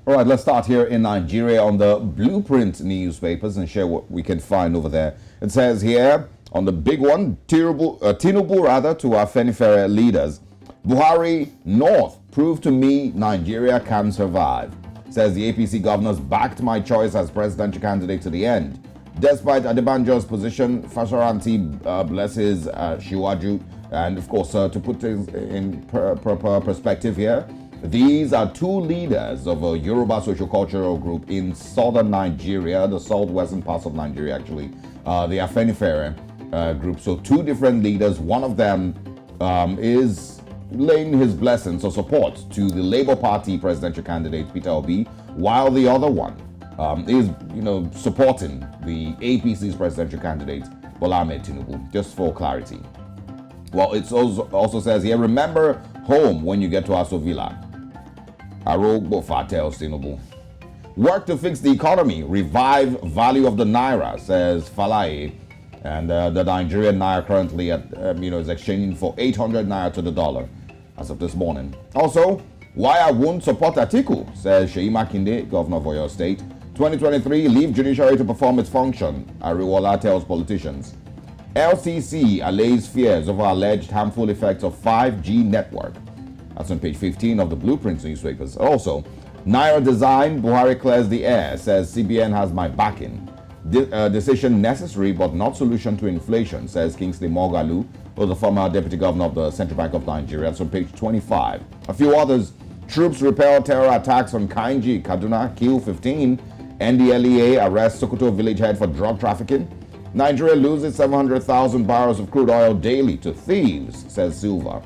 All right, let's start here in Nigeria on the Blueprint newspapers and share what we can find over there. It says here on the big one, Tinubu rather to Afenifere leaders. Buhari North proved to me Nigeria can survive. Says the APC governors backed my choice as presidential candidate to the end. Despite Adebanjo's position, Fashoranti blesses Shiwaju. And of course, to put things in proper perspective here, these are two leaders of a Yoruba social cultural group in southern Nigeria, the southwestern parts of Nigeria actually, the Afenifere group. So two different leaders. One of them is laying his blessings or support to the Labour Party presidential candidate Peter Obi, while the other one is, supporting the APC's presidential candidate Bola Ahmed Tinubu. Just for clarity. Well, it also says here, remember home when you get to Aso Villa. Arogbo tells Tinubu. Work to fix the economy, revive value of the naira, says Falaye. And the Nigerian naira currently is exchanging for 800 naira to the dollar as of this morning. Also, why I won't support Atiku, says Seyi Makinde, governor of Oyo State. 2023, leave judiciary to perform its function, Ariwola tells politicians. LCC allays fears over alleged harmful effects of 5G network. That's on page 15 of the Blueprints newspapers. Also, Naira design, Buhari clears the air, says CBN has my backing. Decision necessary but not solution to inflation, says Kingsley Moghalu, who is the former deputy governor of the Central Bank of Nigeria. That's on page 25. A few others. Troops repel terror attacks on Kainji, Kaduna, kill 15. NDLEA arrests Sokoto village head for drug trafficking. Nigeria loses 700,000 barrels of crude oil daily to thieves, says Silva.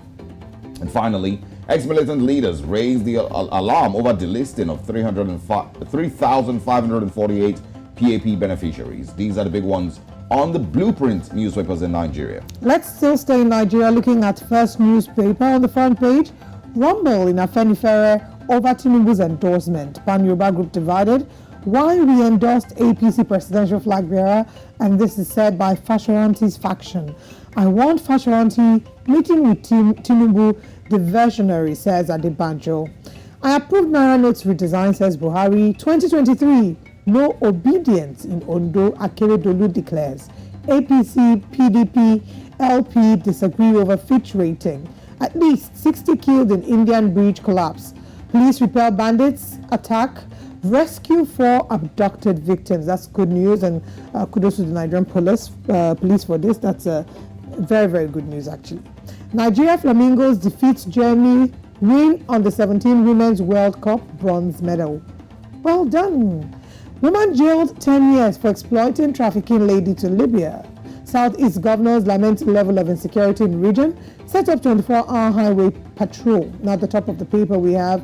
And finally, ex-militant leaders raise the alarm over delisting of 3,548 PAP beneficiaries. These are the big ones on the Blueprint newspapers in Nigeria. Let's still stay in Nigeria, looking at First newspaper on the front page. Rumble in Afenifere over Tinubu's endorsement. Pan-Yoruba group divided. Why we endorsed APC presidential flag bearer, and this is said by Fashoranti's faction. I want Fashoranti meeting with Tinubu, the visionary, says Adebanjo. I approved Naira notes redesign, says Buhari. 2023, no obedience in Ondo, Akeredolu declares. APC, PDP, LP disagree over Fitch rating. At least 60 killed in Indian bridge collapse. Police repel bandits, attack. Rescue 4 abducted victims. That's good news, and kudos to the Nigerian police for this. That's very, very good news, actually. Nigeria Flamingos defeats Germany, win on the 17 Women's World Cup bronze medal. Well done. Woman jailed 10 years for exploiting trafficking lady to Libya. Southeast governors lament level of insecurity in region. Set up 24-hour highway patrol. Now at the top of the paper we have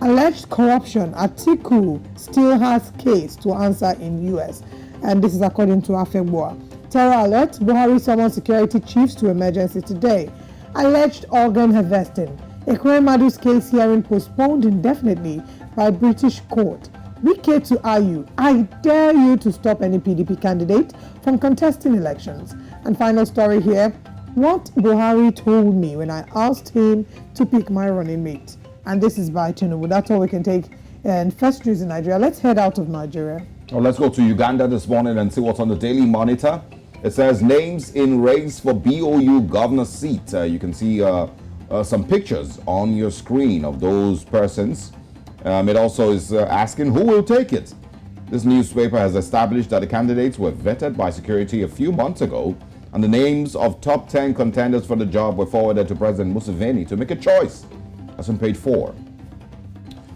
alleged corruption. Atiku still has case to answer in US. And this is according to Afenifere. Terror alert. Buhari summons security chiefs to emergency today. Alleged organ harvesting. Ekweremadu's case hearing postponed indefinitely by British court. Wike to Ayu. I dare you to stop any PDP candidate from contesting elections. And final story here. What Buhari told me when I asked him to pick my running mate. And this is by Tinubu. That's all we can take in First News in Nigeria. Let's head out of Nigeria. Well, let's go to Uganda this morning and see what's on the Daily Monitor. It says names in race for BOU governor seat. You can see some pictures on your screen of those persons. It also is asking who will take it. This newspaper has established that the candidates were vetted by security a few months ago, and the names of top 10 contenders for the job were forwarded to President Museveni to make a choice. That's on page 4.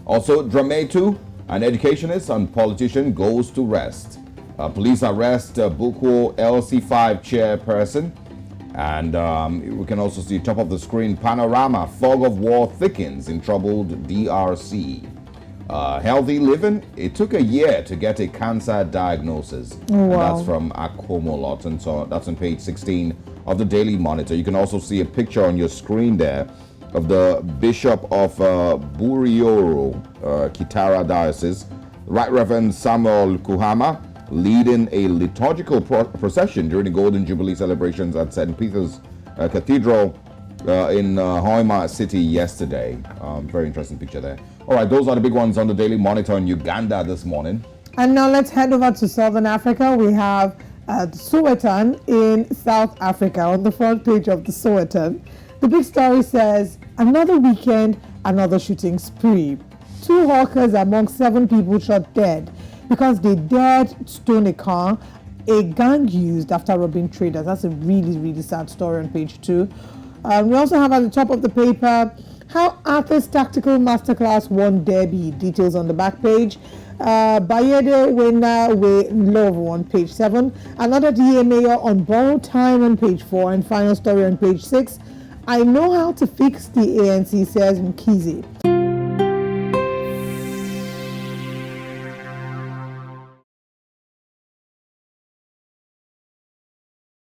Also, Drametu, an educationist and politician, goes to rest. Police arrest Bukwo LC5 chairperson. And we can also see top of the screen panorama, fog of war thickens in troubled DRC. Healthy living, it took a year to get a cancer diagnosis. Oh, wow. And that's from Akomolot, and so that's on page 16 of the Daily Monitor. You can also see a picture on your screen there of the Bishop of Burioro, Kitara Diocese, Right Reverend Samuel Kuhama, leading a liturgical procession during the Golden Jubilee celebrations at St. Peter's Cathedral in Hoima City yesterday. Very interesting picture there. All right, those are the big ones on the Daily Monitor in Uganda this morning. And now let's head over to Southern Africa. We have Sowetan in South Africa on the front page of the Sowetan. The big story says, another weekend, another shooting spree. 2 hawkers among 7 people shot dead because they dared stone a car a gang used after robbing traders. That's a really, really sad story on page 2. We also have at the top of the paper, how Arthur's Tactical Masterclass won Derby. Details on the back page. Bayede winner with love on page 7. Another DA mayor on borrowed time on page 4. And final story on page 6. I know how to fix the ANC, says Mkizi.